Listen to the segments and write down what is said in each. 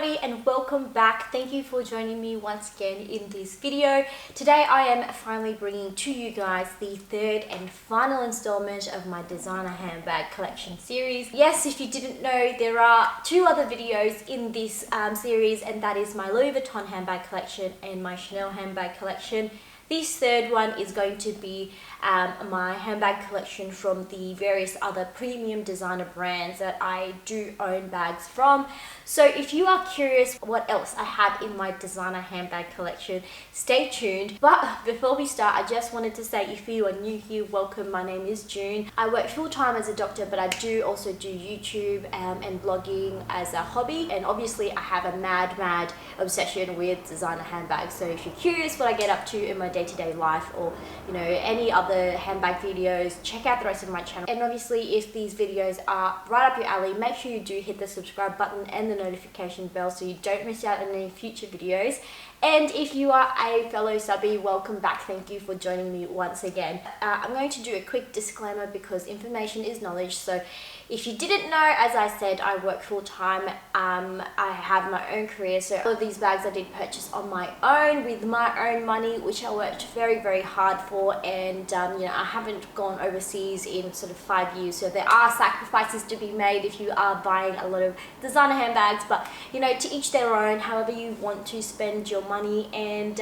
everybody and welcome back. Thank you for joining me once again in this video. Today I am finally bringing to you guys the third and final installment of my designer handbag collection series. Yes, if you didn't know, there are two other videos in this series, and that is my Louis Vuitton handbag collection and my Chanel handbag collection. This third one is going to be my handbag collection from the various other premium designer brands that I do own bags from. So if you are curious what else I have in my designer handbag collection, stay tuned. But before we start, I just wanted to say, if you are new here, welcome. My name is June. I work full-time as a doctor, but I do also do YouTube and blogging as a hobby. And obviously I have a mad obsession with designer handbags. So if you're curious what I get up to in my day-to-day life, or any other handbag videos, check out the rest of my channel. And obviously if these videos are right up your alley, make sure you do hit the subscribe button and the notification bell so you don't miss out on any future videos. And if you are a fellow subby, welcome back. Thank you for joining me once again. I'm going to do a quick disclaimer because information is knowledge. So if you didn't know, as I said, I work full-time. I have my own career, so all of these bags I did purchase on my own with my own money, which I worked very hard for. And I haven't gone overseas in sort of 5 years, so there are sacrifices to be made if you are buying a lot of designer handbags. But to each their own, however you want to spend your money. And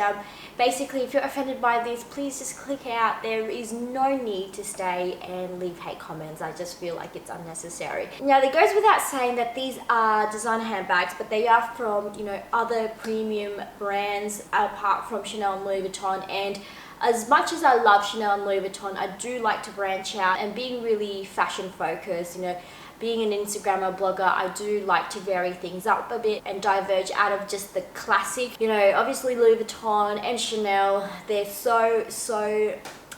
basically, if you're offended by this, please just click out. There is no need to stay and leave hate comments. I just feel like it's unnecessary. Now, it goes without saying that these are designer handbags, but they are from other premium brands apart from Chanel and Louis Vuitton. And as much as I love Chanel and Louis Vuitton, I do like to branch out and being really fashion focused. Being an Instagrammer, blogger, I do like to vary things up a bit and diverge out of just the classic. Obviously Louis Vuitton and Chanel, they're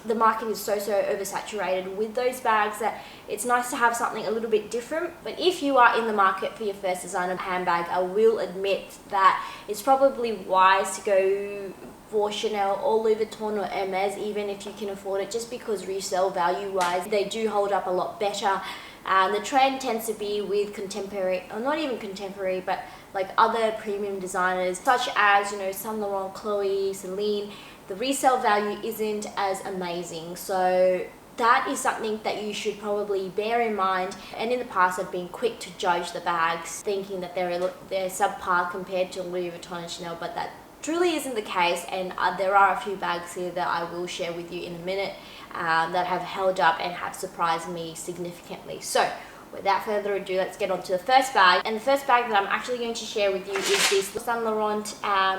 the market is so oversaturated with those bags that it's nice to have something a little bit different. But if you are in the market for your first designer handbag, I will admit that it's probably wise to go for Chanel or Louis Vuitton or Hermes, even if you can afford it, just because resale value wise they do hold up a lot better. The trend tends to be with contemporary, or not even contemporary, but like other premium designers such as Saint Laurent, Chloe, Celine. The resale value isn't as amazing, so that is something that you should probably bear in mind. And in the past I've been quick to judge the bags, thinking that they're subpar compared to Louis Vuitton and Chanel, but that truly isn't the case. And there are a few bags here that I will share with you in a minute that have held up and have surprised me significantly. So without further ado, let's get on to the first bag. And the first bag that I'm actually going to share with you is this Saint Laurent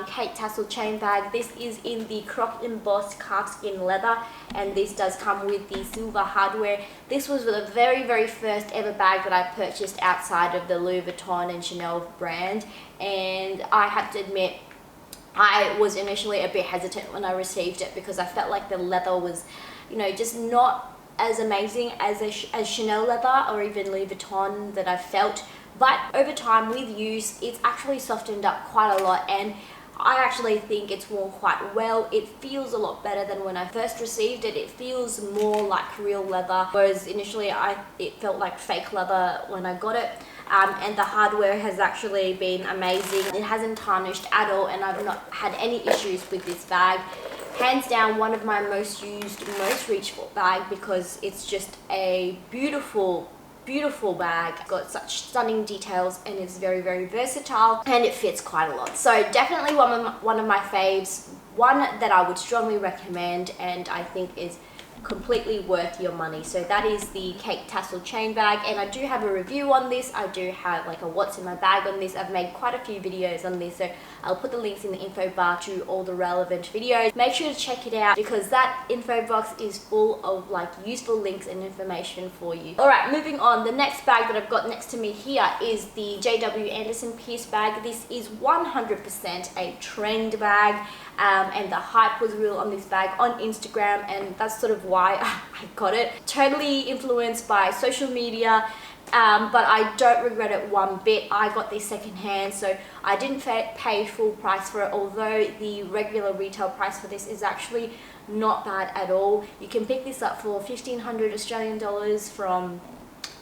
Kate Tassel chain bag. This is in the cropped embossed calfskin leather, and this does come with the silver hardware. This was the very first ever bag that I purchased outside of the Louis Vuitton and Chanel brand, and I have to admit I was initially a bit hesitant when I received it because I felt like the leather was just not as amazing as Chanel leather or even Louis Vuitton that I felt. But over time with use, it's actually softened up quite a lot, and I actually think it's worn quite well. It feels a lot better than when I first received it. It feels more like real leather, whereas initially it felt like fake leather when I got it. And the hardware has actually been amazing. It hasn't tarnished at all, and I've not had any issues with this bag. Hands down, one of my most used, most reachable bag, because it's just a beautiful bag. It's got such stunning details and it's very versatile, and it fits quite a lot. So definitely one of my faves, one that I would strongly recommend and I think is completely worth your money. So that is the Kate Tassel chain bag, and I do have a review on this. I do have like a what's in my bag on this. I've made quite a few videos on this, so I'll put the links in the info bar to all the relevant videos. Make sure to check it out because that info box is full of like useful links and information for you. Alright, moving on. The next bag that I've got next to me here is the JW Anderson Pierce bag. This is 100% a trend bag. And the hype was real on this bag on Instagram, and that's sort of why I got it. Totally influenced by social media, but I don't regret it one bit. I got this secondhand, so I didn't pay full price for it, although the regular retail price for this is actually not bad at all. You can pick this up for 1,500 Australian dollars from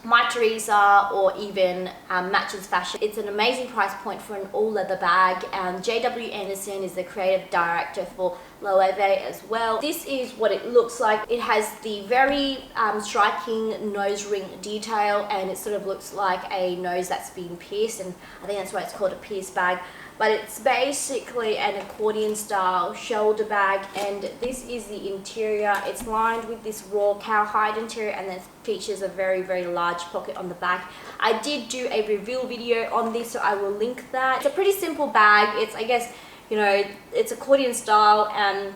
My Teresa or even Matches Fashion. It's an amazing price point for an all leather bag. JW Anderson is the creative director for Loewe as well. This is what it looks like. It has the very striking nose ring detail, and it sort of looks like a nose that's been pierced, and I think that's why it's called a pierced bag. But it's basically an accordion style shoulder bag, and this is the interior. It's lined with this raw cowhide interior, and it features a very, very large pocket on the back. I did do a reveal video on this, so I will link that. It's a pretty simple bag. It's, I guess, you know, it's accordion style, and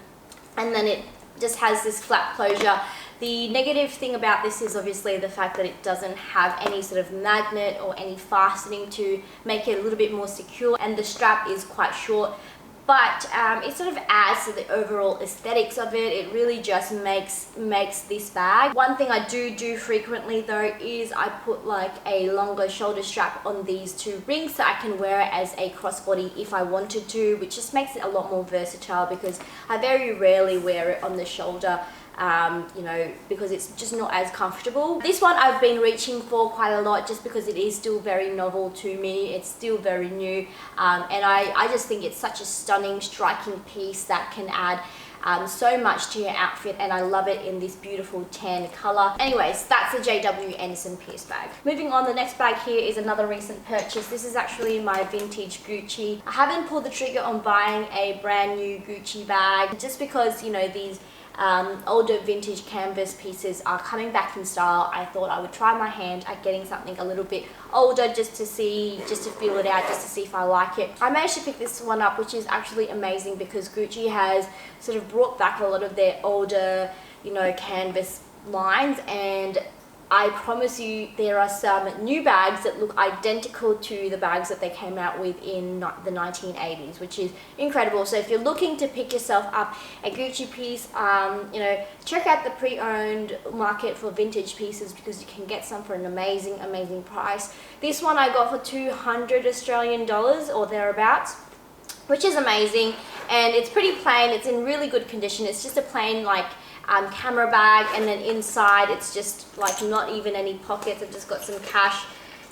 then it just has this flat closure. The negative thing about this is obviously the fact that it doesn't have any sort of magnet or any fastening to make it a little bit more secure, and the strap is quite short, but it sort of adds to the overall aesthetics of it. It really just makes this bag. One thing I do frequently though is I put like a longer shoulder strap on these two rings, so I can wear it as a crossbody if I wanted to, which just makes it a lot more versatile because I very rarely wear it on the shoulder. You know, because it's just not as comfortable. This one I've been reaching for quite a lot just because it is still very novel to me. It's still very new, and I just think it's such a stunning, striking piece that can add so much to your outfit, and I love it in this beautiful tan color. Anyways, that's a JW Anderson pierced bag. Moving on, the next bag here is another recent purchase. This is actually my vintage Gucci. I haven't pulled the trigger on buying a brand new Gucci bag just because, you know, these older vintage canvas pieces are coming back in style. I thought I would try my hand at getting something a little bit older just to feel it out, just to see if I like it. I managed to pick this one up, which is actually amazing because Gucci has sort of brought back a lot of their older, you know, canvas lines, and I promise you there are some new bags that look identical to the bags that they came out with in the 1980s, which is incredible. So if you're looking to pick yourself up a Gucci piece, you know, check out the pre-owned market for vintage pieces because you can get some for an amazing price. This one I got for 200 Australian dollars or thereabouts, which is amazing, and it's pretty plain. It's in really good condition. It's just a plain like camera bag, and then inside it's just like not even any pockets. I've just got some cash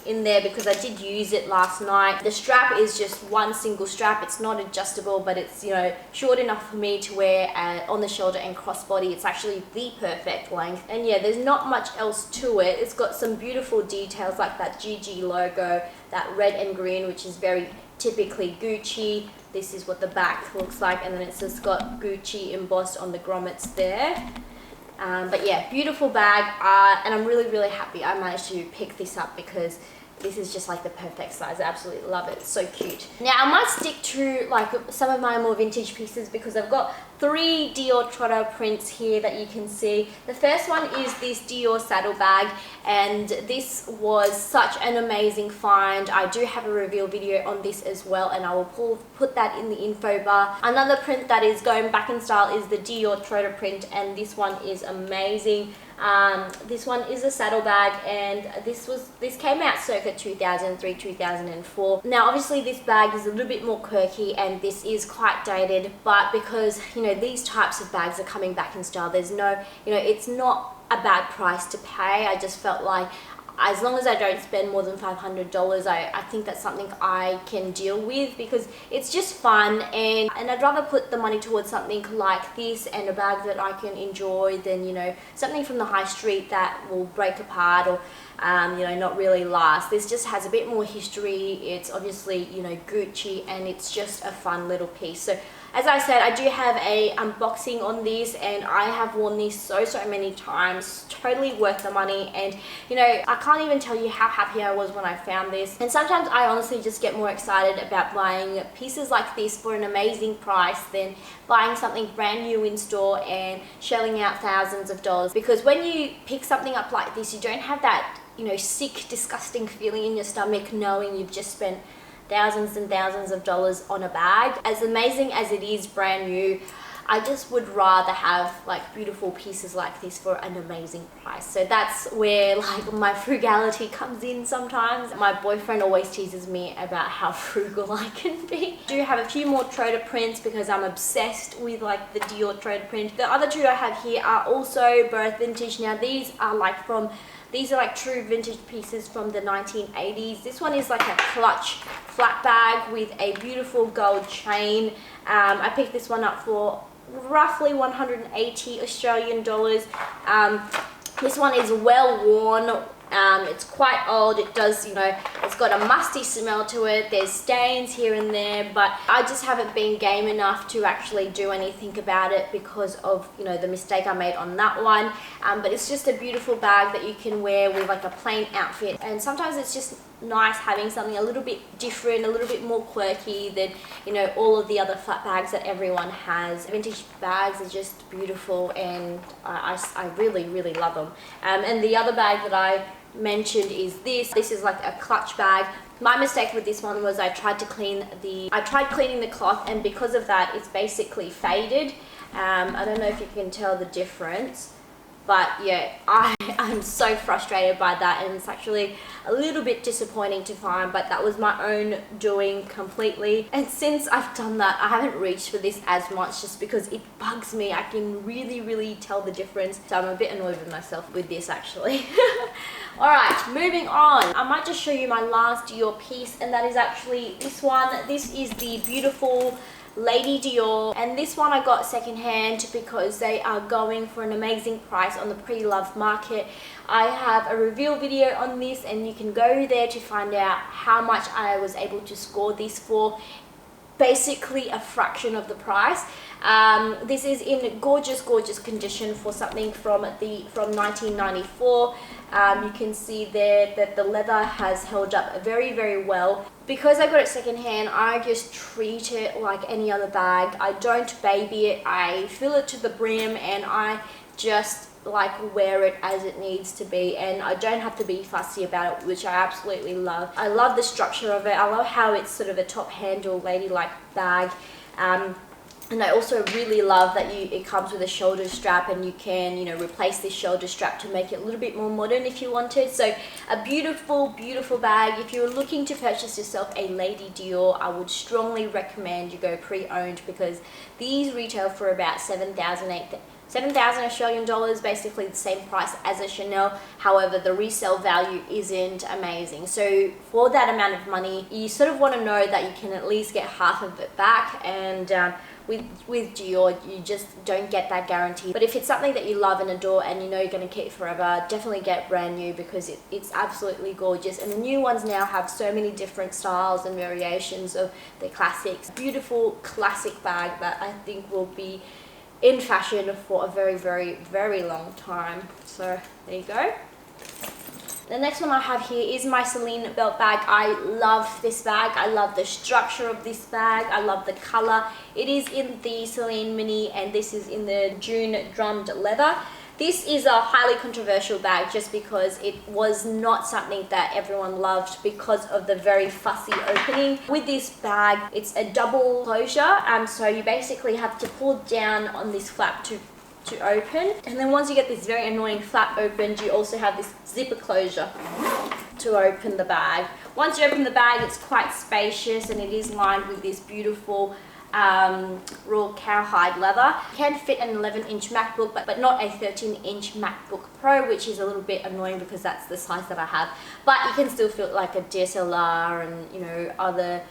in there because I did use it last night. The strap is just one single strap. It's not adjustable, but it's, you know, short enough for me to wear on the shoulder and crossbody. It's actually the perfect length, and yeah, there's not much else to it. It's got some beautiful details like that GG logo, that red and green, which is very typically Gucci. This is what the back looks like, and then it's just got Gucci embossed on the grommets there. But yeah, beautiful bag, and I'm really happy I managed to pick this up because this is just like the perfect size. I absolutely love it. It's so cute. Now I might stick to like some of my more vintage pieces because I've got 3 Dior Trotter prints here that you can see. The first one is this Dior saddle bag, and this was such an amazing find. I do have a reveal video on this as well, and I will put that in the info bar. Another print that is going back in style is the Dior Trotter print, and this one is amazing. This one is a saddle bag, and this came out circa 2003, 2004. Now obviously this bag is a little bit more quirky and this is quite dated, but because, you know, these types of bags are coming back in style, there's no, you know, it's not a bad price to pay. I just felt like as long as I don't spend more than $500, I think that's something I can deal with because it's just fun, and I'd rather put the money towards something like this and a bag that I can enjoy than, you know, something from the high street that will break apart or you know, not really last. This just has a bit more history. It's obviously, you know, Gucci, and it's just a fun little piece. So as I said, I do have a unboxing on this, and I have worn this so many times. Totally worth the money, and you know, I can't even tell you how happy I was when I found this. And sometimes I honestly just get more excited about buying pieces like this for an amazing price than buying something brand new in store and shelling out thousands of dollars, because when you pick something up like this, you don't have that, you know, sick, disgusting feeling in your stomach knowing you've just spent thousands and thousands of dollars on a bag. As amazing as it is brand new, I just would rather have like beautiful pieces like this for an amazing price. So that's where like my frugality comes in sometimes. My boyfriend always teases me about how frugal I can be. I do have a few more Trotter prints because I'm obsessed with like the Dior Trotter print. The other 2 I have here are also both vintage. Now these are like from These are like true vintage pieces from the 1980s. This one is like a clutch flat bag with a beautiful gold chain. I picked this one up for roughly 180 Australian dollars. This one is well worn. It's quite old. It does, you know, it's got a musty smell to it. There's stains here and there, but I just haven't been game enough to actually do anything about it because of, you know, the mistake I made on that one. But it's just a beautiful bag that you can wear with like a plain outfit. And sometimes it's just nice having something a little bit different, a little bit more quirky than, you know, all of the other flat bags that everyone has. Vintage bags are just beautiful, and I really, really love them. And the other bag that I mentioned is this is like a clutch bag. My mistake with this one was I tried cleaning the cloth, and because of that it's basically faded. I don't know if you can tell the difference, but yeah, I'm so frustrated by that, and it's actually a little bit disappointing to find, but that was my own doing completely. And since I've done that, I haven't reached for this as much just because it bugs me. I can really tell the difference, so I'm a bit annoyed with myself with this actually. Alright, moving on. I might just show you my last Dior piece, and that is actually this one. This is the beautiful Lady Dior, and this one I got secondhand because they are going for an amazing price on the pre-loved market. I have a reveal video on this, and you can go there to find out how much I was able to score this for. Basically a fraction of the price. This is in gorgeous condition for something from 1994. You can see there that the leather has held up very well. Because I got it secondhand, I just treat it like any other bag. I don't baby it. I fill it to the brim, and I just like wear it as it needs to be, and I don't have to be fussy about it, which I absolutely love. I love the structure of it. I love how it's sort of a top handle ladylike bag, and I also really love that it comes with a shoulder strap, and you can, you know, replace this shoulder strap to make it a little bit more modern if you wanted. So a beautiful bag. If you're looking to purchase yourself a Lady Dior, I would strongly recommend you go pre-owned, because these retail for about 7,000 Australian dollars, basically the same price as a Chanel. However, the resale value isn't amazing. So for that amount of money, you sort of want to know that you can at least get half of it back, and with Dior, you just don't get that guarantee. But if it's something that you love and adore and you know you're going to keep forever, definitely get brand new, because it's absolutely gorgeous. And the new ones now have so many different styles and variations of the classics. Beautiful classic bag that I think will be in fashion for a very long time. So there you go. The next one I have here is my Celine belt bag. I love this bag. I love the structure of this bag. I love the color. It is in the Celine Mini, and this is in the June drummed leather. This is a highly controversial bag just because it was not something that everyone loved because of the very fussy opening. With this bag, it's a double closure, so you basically have to pull down on this flap to open, and then once you get this very annoying flap opened, you also have this zipper closure to open the bag. Once you open the bag, it's quite spacious, and it is lined with this beautiful raw cowhide leather. You can fit an 11-inch MacBook, but not a 13-inch MacBook Pro, which is a little bit annoying because that's the size that I have. But you can still fit like a DSLR and, you know, other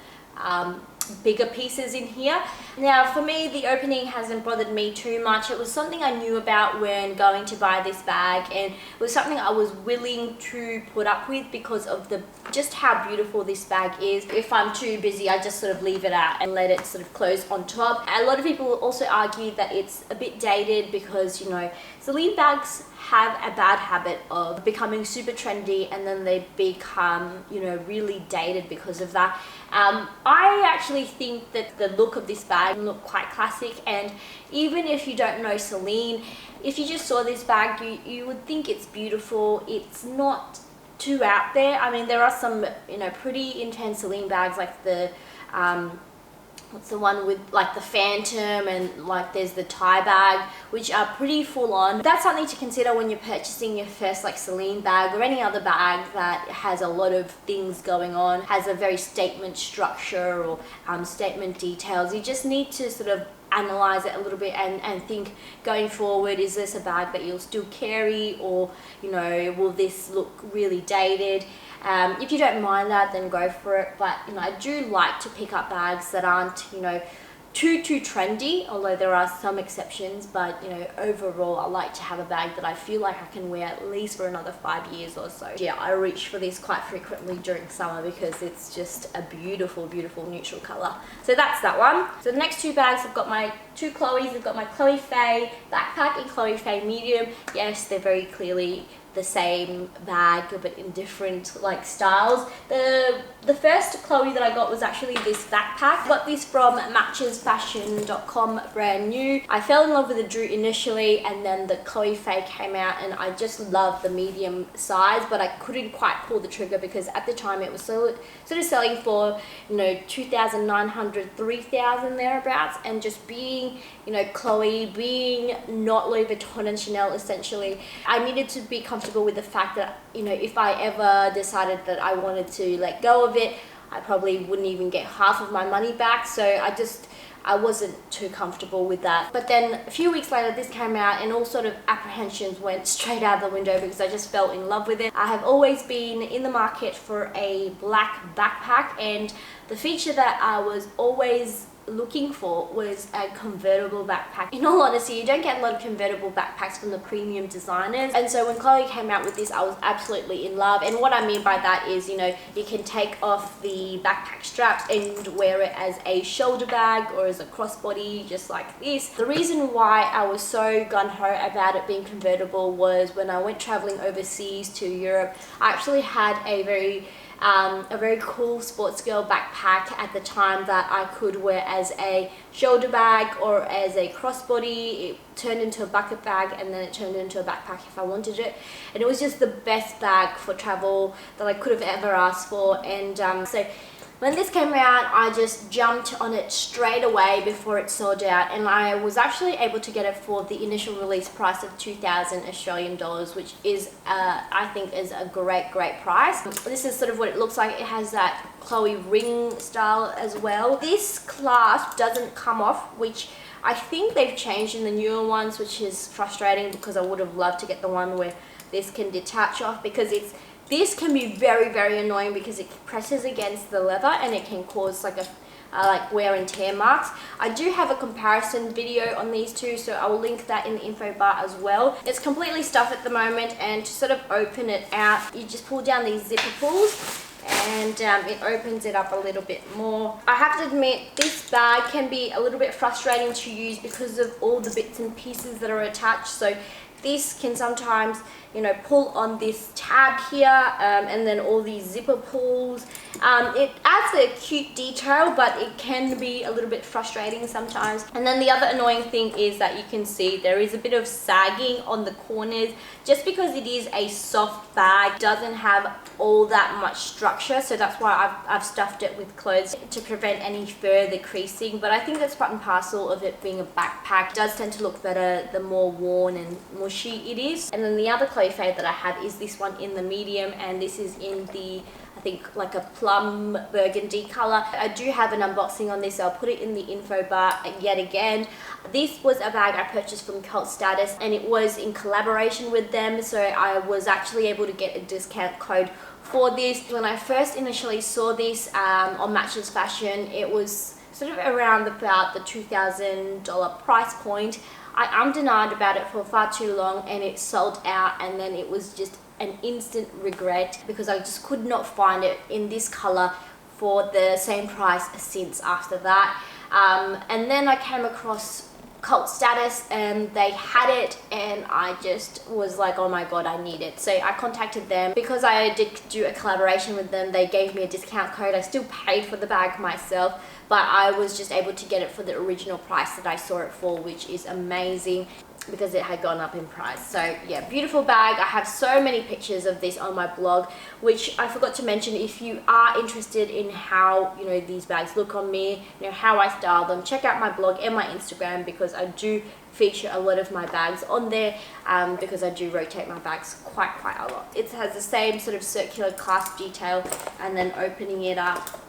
bigger pieces in here. Now for me, the opening hasn't bothered me too much. It was something I knew about when going to buy this bag, and it was something I was willing to put up with because of just how beautiful this bag is. If I'm too busy, I just sort of leave it out and let it sort of close on top. A lot of people also argue that it's a bit dated because, you know, Celine bags have a bad habit of becoming super trendy, and then they become, you know, really dated because of that. I actually think that the look of this bag look quite classic, and even if you don't know Celine, if you just saw this bag, you would think it's beautiful. It's not too out there. I mean, there are some, you know, pretty intense Celine bags, like the what's the one with like the Phantom, and like there's the tie bag, which are pretty full on. That's something to consider when you're purchasing your first like Celine bag or any other bag that has a lot of things going on, has a very statement structure or statement details. You just need to sort of analyze it a little bit and think going forward, is this a bag that you'll still carry, or will this look really dated? If you don't mind that, then go for it. But I do like to pick up bags that aren't too trendy, although there are some exceptions. But overall, I like to have a bag that I feel like I can wear at least for another 5 years or so. Yeah, I reach for this quite frequently during summer because it's just a beautiful neutral color. So that's that one. So the next two bags, I've got my two Chloe's. I've got my Chloe Faye backpack and Chloe Faye medium. Yes, they're very clearly the same bag but in different styles. The first Chloe that I got was actually this backpack. I got this from matchesfashion.com, brand new. I fell in love with the Drew initially, and then the Chloe Faye came out and I just loved the medium size, but I couldn't quite pull the trigger because at the time it was sort of selling for $2,900, $3,000 thereabouts, and just being Chloe, being not Louis Vuitton and Chanel essentially, I needed to be comfortable with the fact that if I ever decided that I wanted to let go of it, I probably wouldn't even get half of my money back. So I wasn't too comfortable with that. But then a few weeks later this came out and all sort of apprehensions went straight out the window because I just fell in love with it. I have always been in the market for a black backpack, and the feature that I was always looking for was a convertible backpack. In all honesty, you don't get a lot of convertible backpacks from the premium designers, and so when Chloe came out with this, I was absolutely in love. And what I mean by that is you can take off the backpack straps and wear it as a shoulder bag or as a crossbody, just like this. The reason why I was so gung-ho about it being convertible was when I went traveling overseas to Europe, I actually had a very cool sports girl backpack at the time that I could wear as a shoulder bag or as a crossbody. It turned into a bucket bag and then it turned into a backpack if I wanted it, and it was just the best bag for travel that I could have ever asked for. And so when this came out, I just jumped on it straight away before it sold out, and I was actually able to get it for the initial release price of 2,000 Australian dollars, which is, I think, is a great price. This is sort of what it looks like. It has that Chloe ring style as well. This clasp doesn't come off, which I think they've changed in the newer ones, which is frustrating because I would have loved to get the one where this can detach off, because this can be very annoying because it presses against the leather and it can cause like wear and tear marks. I do have a comparison video on these two, so I will link that in the info bar as well. It's completely stuffed at the moment, and to sort of open it out, you just pull down these zipper pulls and it opens it up a little bit more. I have to admit, this bag can be a little bit frustrating to use because of all the bits and pieces that are attached. So this can sometimes pull on this tab here, and then all these zipper pulls. It adds a cute detail, but it can be a little bit frustrating sometimes. And then the other annoying thing is that you can see there is a bit of sagging on the corners. Just because it is a soft bag, doesn't have all that much structure, so that's why I've stuffed it with clothes to prevent any further creasing. But I think that's part and parcel of it being a backpack. It does tend to look better the more worn and mushy it is. And then the other Chloe Faye that I have is this one in the medium, and this is in the, I think, like a plum burgundy color. I do have an unboxing on this, so I'll put it in the info bar yet again. This was a bag I purchased from Cult Status, and it was in collaboration with them, so I was actually able to get a discount code for this. When I first initially saw this on Matches Fashion, it was sort of around about the $2,000 price point. I denied about it for far too long, and it sold out, and then it was just an instant regret because I just could not find it in this color for the same price since after that. And then I came across Cult Status and they had it, and I just was like, oh my god, I need it. So I contacted them. Because I did do a collaboration with them, they gave me a discount code. I still paid for the bag myself, but I was just able to get it for the original price that I saw it for, which is amazing because it had gone up in price. So yeah, beautiful bag. I have so many pictures of this on my blog, which I forgot to mention. If you are interested in how these bags look on me, how I style them, check out my blog and my Instagram, because I do feature a lot of my bags on there, because I do rotate my bags quite a lot. It has the same sort of circular clasp detail, and then opening it up,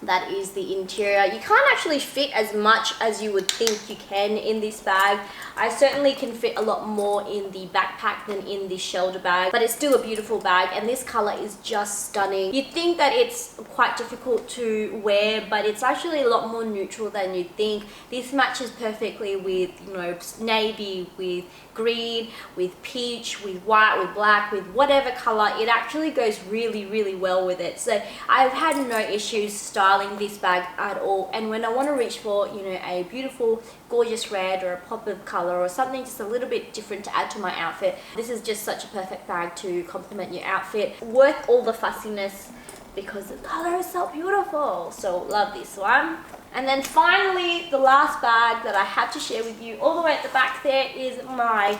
That is the interior. You can't actually fit as much as you would think you can in this bag. I certainly can fit a lot more in the backpack than in the shoulder bag, but it's still a beautiful bag, and this color is just stunning. You'd think that it's quite difficult to wear, but it's actually a lot more neutral than you'd think. This matches perfectly with, you know, navy, with green, with peach, with white, with black, with whatever color. It actually goes really, really well with it. So I've had no issues styling this bag at all. And when I want to reach for, you know, a beautiful, gorgeous red or a pop of color or something just a little bit different to add to my outfit, this is just such a perfect bag to complement your outfit. Worth all the fussiness because the color is so beautiful. So love this one. And then finally, the last bag that I have to share with you, all the way at the back there, is my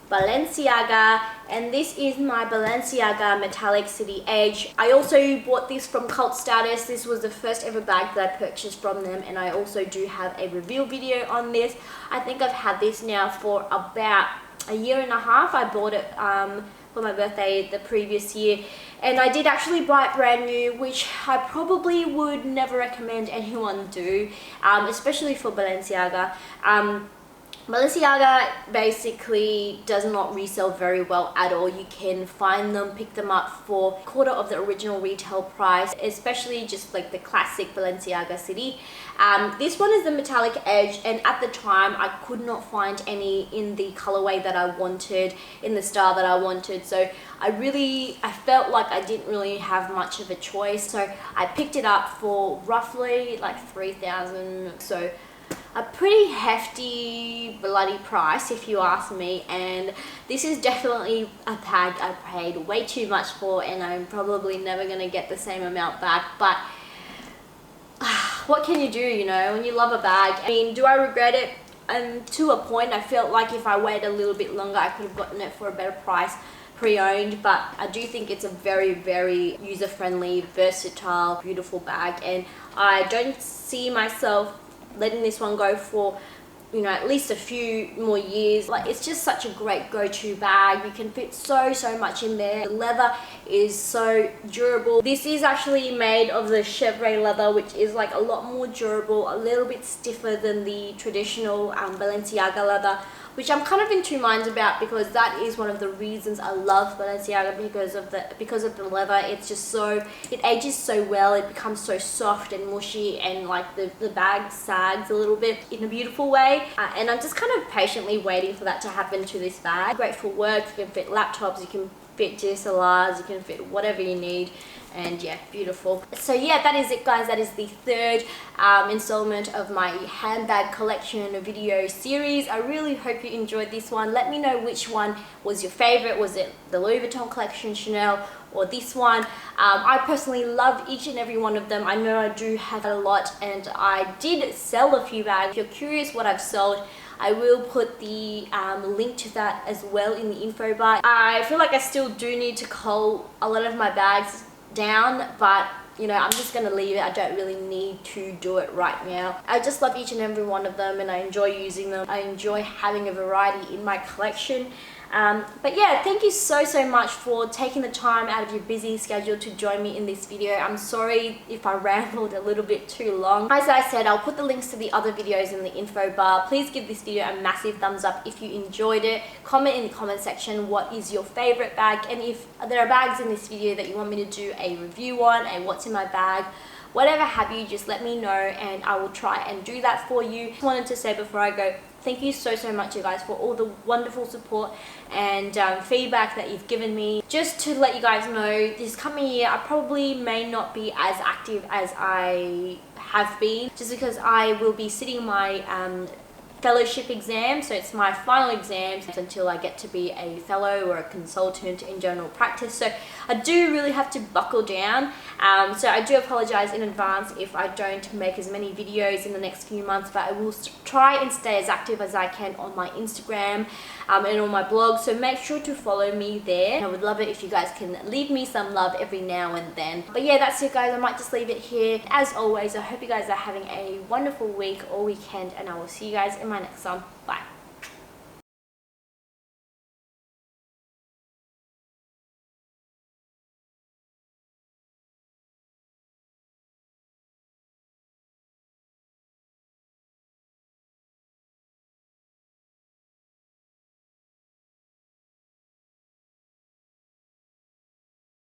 Balenciaga, and this is my Balenciaga Metallic City Edge. I also bought this from Cult Status. This was the first ever bag that I purchased from them, and I also do have a review video on this. I think I've had this now for about a year and a half. I bought it for my birthday the previous year, and I did actually buy it brand new, which I probably would never recommend anyone do, especially for Balenciaga. Balenciaga basically does not resell very well at all. You can find them, pick them up for a quarter of the original retail price, especially just like the classic Balenciaga City. This one is the Metallic Edge, and at the time I could not find any in the colorway that I wanted, in the style that I wanted. So I felt like I didn't really have much of a choice. So I picked it up for roughly like $3,000. So a pretty hefty bloody price if you ask me, and this is definitely a bag I paid way too much for, and I'm probably never gonna get the same amount back. But what can you do, you know, when you love a bag? I mean, do I regret it? To a point. I felt like if I waited a little bit longer I could have gotten it for a better price pre-owned, but I do think it's a very, very user-friendly, versatile, beautiful bag, and I don't see myself letting this one go for, you know, at least a few more years. Like, it's just such a great go-to bag. You can fit so much in there. The leather is so durable. This is actually made of the chevre leather, which is like a lot more durable, a little bit stiffer than the traditional Balenciaga leather, which I'm kind of in two minds about, because that is one of the reasons I love Balenciaga, because of the leather. It's just so, it ages so well. It becomes so soft and mushy, and like the bag sags a little bit in a beautiful way. And I'm just kind of patiently waiting for that to happen to this bag. Great for work. You can fit laptops, you can fit DSLRs, you can fit whatever you need. And yeah, beautiful. So yeah, that is it, guys. That is the third installment of my handbag collection video series. I really hope you enjoyed this one. Let me know which one was your favorite. Was it the Louis Vuitton collection, Chanel, or this one? I personally love each and every one of them. I know I do have a lot, and I did sell a few bags. If you're curious what I've sold, I will put the link to that as well in the info bar. I feel like I still do need to cull a lot of my bags down, but you know, I'm just gonna leave it. I don't really need to do it right now. I just love each and every one of them, and I enjoy using them. I enjoy having a variety in my collection. But yeah, thank you so much for taking the time out of your busy schedule to join me in this video. I'm sorry if I rambled a little bit too long. As I said, I'll put the links to the other videos in the info bar. Please give this video a massive thumbs up if you enjoyed it. Comment in the comment section what is your favorite bag, and if there are bags in this video that you want me to do a review on, a what's in my bag, whatever have you, just let me know and I will try and do that for you. Just wanted to say before I go, thank you so much, you guys, for all the wonderful support and feedback that you've given me. Just to let you guys know, this coming year I probably may not be as active as I have been, just because I will be sitting my fellowship exam. So it's my final exams until I get to be a fellow or a consultant in general practice. So I do really have to buckle down. So I do apologize in advance if I don't make as many videos in the next few months, but I will try and stay as active as I can on my Instagram and on my blog. So make sure to follow me there. I would love it if you guys can leave me some love every now and then. But yeah, that's it, guys. I might just leave it here. As always, I hope you guys are having a wonderful week or weekend, and I will see you guys in my next one. Bye.